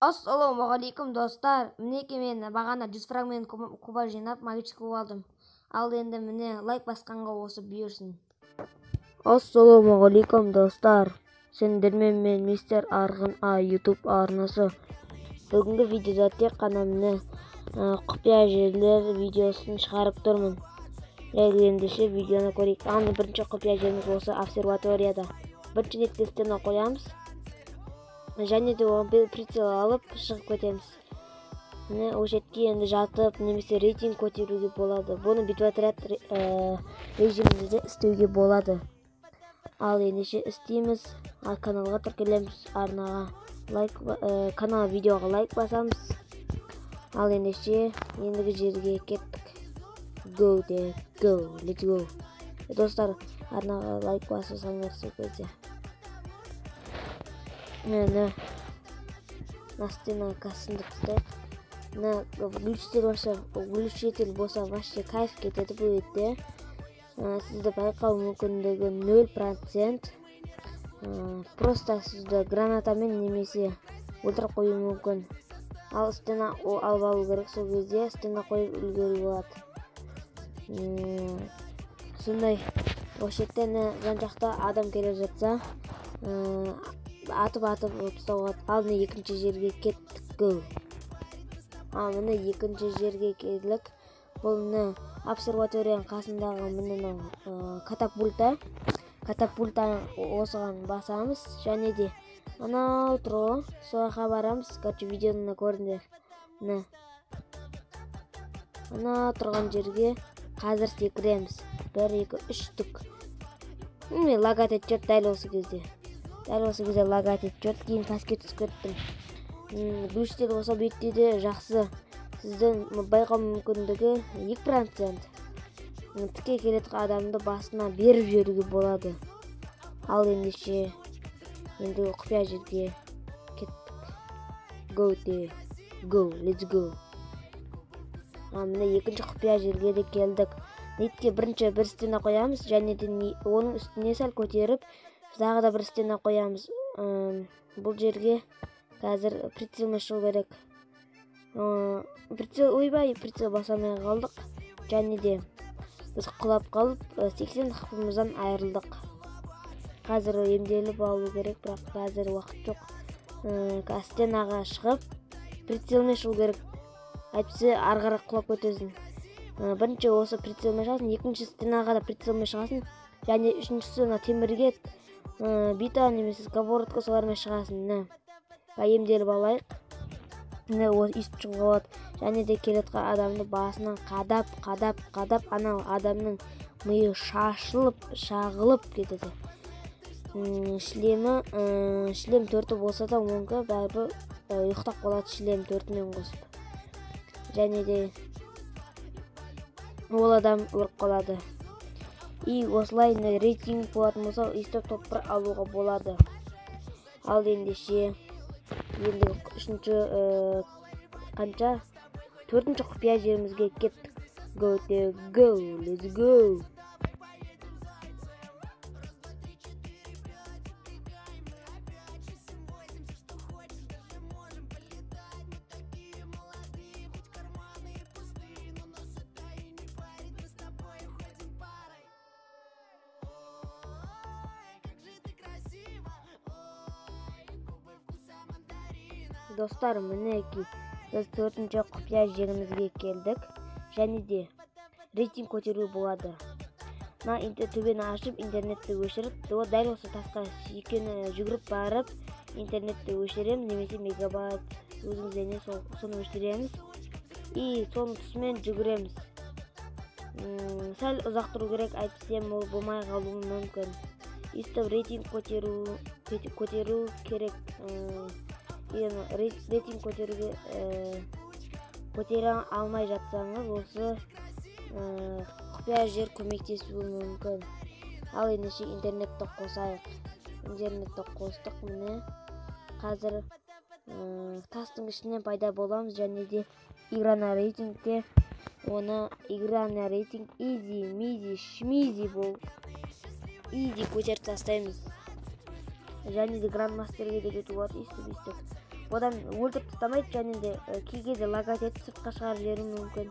Ассалаумағалейкум достар. Мінеки мен бағана 100 фрагмент куба жинап магический куб алдым. Ал енді міне лайк басқанға осы бұйырсын. Ассалаумағалейкум достар. Сендермен мен мистер Арғын А YouTube арнасы. Бүгінгі видеода тек қана міне құпия жерлер видеосын шығарып тұрмын. Ендеше видеоны көрейік. Ал бірінші құпия жеріміз осы обсерваторияда. Бірінші неткестен қоямыз. Және де прицел алып шығып кетеміз. Міне ол жерге енді жатып немесе рейтинг көтеруге болады. Бұны битвотряд режимінде істеуге болады. Ал ендеше істейміз. Ал каналға тіркелеміз, арнаға канал видеоға лайк басамыз. Ал ендеше ендігі жерге кеттік. Go де, go, let's go. Достар, арнаға лайк басасаңдар сол кезде. Мені настена касындық тұтайық. Глючитель болса вообще кайф кетеді бұл етте. Сізді байқау мүмкіндігі 0%. Просто сізді гранатамен немесе өлтіріп қою мүмкін. Ал стена алып алу керек, сол кезде стена қойып үлгеру болады. Сондай ошеттен жан жақта адам келе жатса атып ұстауға. Ал міне екінші жерге кеттік. Ал міне екінші жерге келдік. Бұл міне обсерваторияның қасындағы міне катапульта. Катапультаны осыған басамыз. Және де анау тұр, сояққа барамыз. Короче, видеоны көріңдер. Ана тұрған жерге қазір секіреміз. 1, 2, 3 түк. Міне лагат етіп дәл осы кезде. Дәл осы кезде лагат етіп кейін паске түсіп кеттім. Глючтер болса беттейді жақсы. Сіздің байқау мүмкіндігі 2%. Тіке келетін адамды басына беріп жіберуге болады. Ал ендеше енді құпия жерге кеттік. Go де, go, let's go. Міне екінші құпия жерге де келдік. Нетке бірінші бір стена қоямыз, және де оның үстіне сәл көтеріп, тағы да бір стена қоямыз. Бұл жерге қазір прицелмен шығу керек. Прицел басамай қалдық. Және де біз құлап қалып 80 хпымыздан айырылдық. Қазір емделіп алу керек, бірақ қазір уақыт жоқ. Стенаға шығып прицелмен шығу керек. Әйтпесе арғарақ құлап кетесің. Бірінші осы прицелмен шығасың, екінші стенаға да прицелмен шығасың, және үшіншісі темірге бита немесе сковородка солармен шығасың. Емделіп алайық. Иісіп шығуға болады. Және де келетқан адамды басынан қадап, анау адамның миы шағылып кетеді. Шлем 4 болса да мүмкін бәрібір ұйықтап қалады шлем 4-мен қосып. Және де ол адам өліп қалады. Осылай рейтинг болатын болса, истоп топ-1 алуға болады. Ал ендеше енді төртінші құпия жерімізге кеттік. Go де, go, let's go. Достар, мінеки біз төртінші құпия жерімізге келдік. Және де рейтинг көтеру болады. Төбені ашып, интернетті өшіріп, дәл осы тасқа жүгіріп барып, интернетті өшірем, немесе мегабайт өзіңізден соны өшіреміз. Соның тұсымен жүгіреміз. Сәл ұзақ тұру керек, әйтпесем ол болмай қалуы мүмкін. Рейтинг көтеру керек. Рейтинг көтере алмай жатсаңыз, осы құпия жер көмектесуі мүмкін. Ал ендеше интернетті қосайық. Интернетті қостық, міне қазір тастың ішінен пайда боламыз, және де играна рейтингте оны играна рейтинг изи, мизи, шмизи бол. Изи көтеріп тастаймыз. Және де грандмастерге де кету болады. одан өлтіріп тастамайды, және де кей кезде лагать етіп сыртқа шығарып жіберуі мүмкін.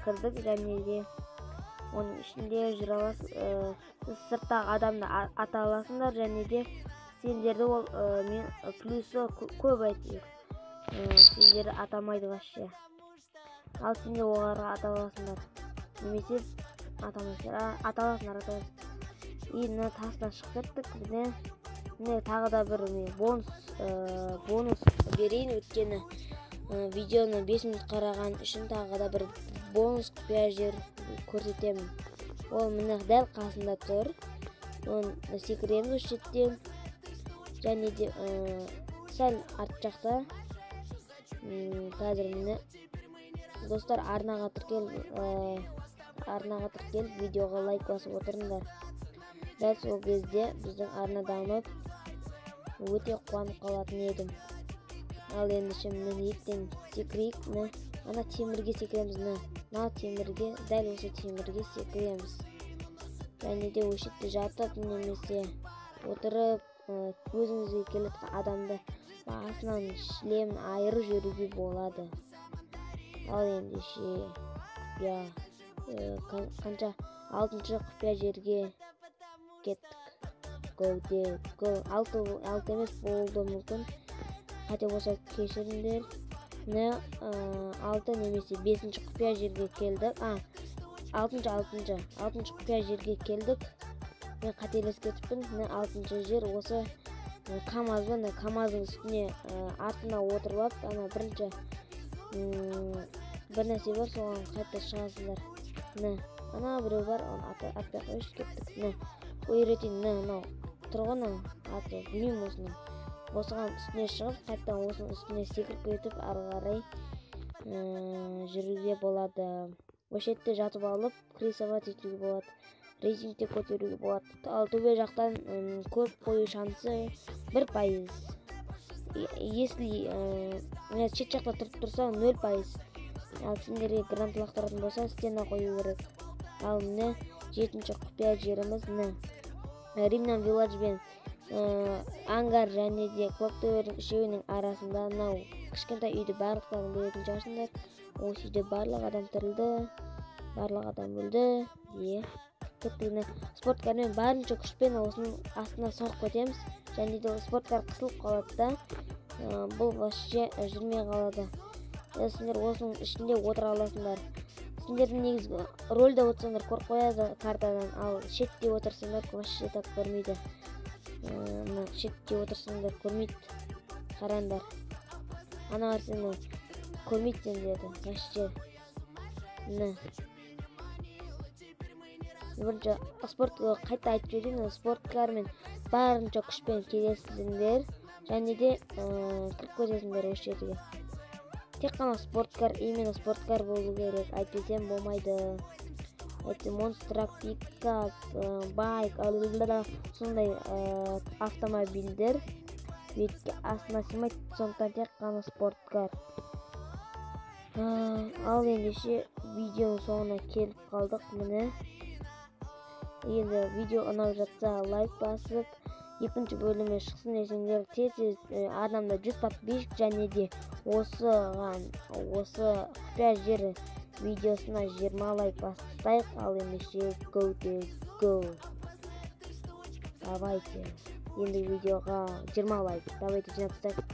Кірдік, және де оның ішінде жүре аласыз. Сіз сырттағы адамды ата аласыңдар, және де сендерді ол плюсы көп әйтеуір. Сендерді атамайды вообще. Ал сендер оларға ата аласыңдар. Немесе атамайсыңдар. Ата аласыңдар. И тастан шығып кеттік. Міне тағы да бір бонус берейін, өткені видеоны 5 минут қараған үшін тағы да бір бонус құпия жер көрсетемін. Ол міне дәл қасында тұр. Оны секіреміз осы жерден. Және де сәл арт жақта. Қазір міне достар, арнаға тіркеліп видеоға лайк басып отырыңдар. Дәл сол кезде біздің арна дамып өте қуанып қалатын едім. Ал енді міне еттен секірейік. Ана темірге секіреміз. Темірге, дәл осы темірге секіреміз. Және де осы жерде жатып немесе отырып өзіңізге келетін адамды басынан шлемін айырып жіберуге болады. Ал енді қанша 6-шы құпия жерге кеттік. 6 емес болды мүмкін. Қате болса кешіріңдер. 6 немесе 5-ші құпия жерге келдік. 6-шы құпия жерге келдік. Мен қателесіп кетіппін. 6-шы жер осы КамАЗбен, КамАЗдың үстіне артына отырып алып, бірінші бір нәрсе бар, соған қайта шығасыздар. Ана біреу бар, оны атпай қойшы, кеттік. Үйретейін, мынау тұрғын аты, білмеймін осының. Осыған үстіне шығып, қайттан осының үстіне секіріп кетіп, ары қарай жүруге болады. Осы жерде жатып алып, кресовать етуге болады. Рейтингте көтеруге болады. Ал төбе жақтан көріп қою шансы 1%. Если шет жақта тұрып тұрса 0%. Ал сендерге грант лақтыратын болса, стена қою керек. Ал міне 7-ші құпия жеріміз Римнан Виллаж бен ангар және де клоктөбердің үшеуінің арасында кішкентай үйді барлықтарын білетін шығарсыңдар. Осы үйде барлық адам тірілді, барлық адам өлді. Кеттігіне спорткармен барынша күшпен осының астына соғып кетеміз. Және де спорткар қысылып қалады да, бұл вообще жүрмей қалады. Сендер осының ішінде отыра аласыңдар. Сендердің негізгі рөлде отырсаңдар көріп қояды картадан, ал шетте отырсаңдар вообще так көрмейді. Шетте отырсаңдар көрмейді. Қараңдар. Ана сені көрмейді сендерді вообще. Бірінші қайта айтып жіберейін, спорткармен барынша күшпен келесіңдер, және де кіріп кетесіңдер осы жерге. Тек қана спорткар, именно спорткар болу керек, айтпесем болмайды. Монстрак, пикап, байк, сондай автомобильдер бетке астына сыймайды, сондықтан тек қана спорткар. Ал ендеше видеоның соңына келіп қалдық. Міне енді видео ұнап жатса лайк басып, екінші бөлімі шықсын десеңдер, тез адамда 100 подписчик, және де осы құпия жер видеосына 20 лайк басып, ал ендеше go. Давайте. Енді видеоға 20 лайк. Давайте жинап тастайық.